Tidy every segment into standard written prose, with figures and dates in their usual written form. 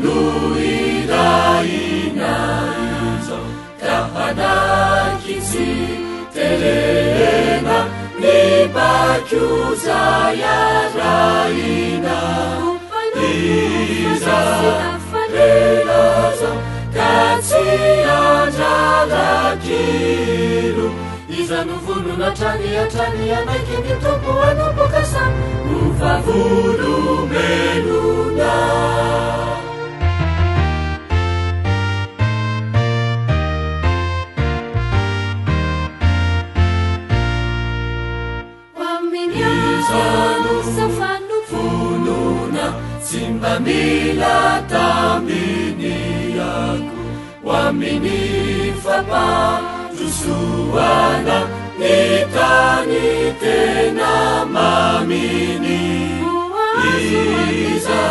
no iraina izao tahanaky tsy terena ny bakioza iaraina iza rena zao ka tsy andrarakilo iza no vonona atrany anaiky ny tompo anombokasa no favolomelona mba mila tambiniako hoaminy fampandrosoana ny tany tena maminy iza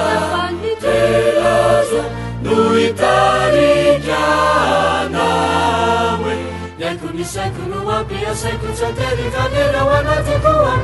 telaza no itarikanawe niaiko ny saiko no ampiasaiko tsy aterika lera ho anaty koa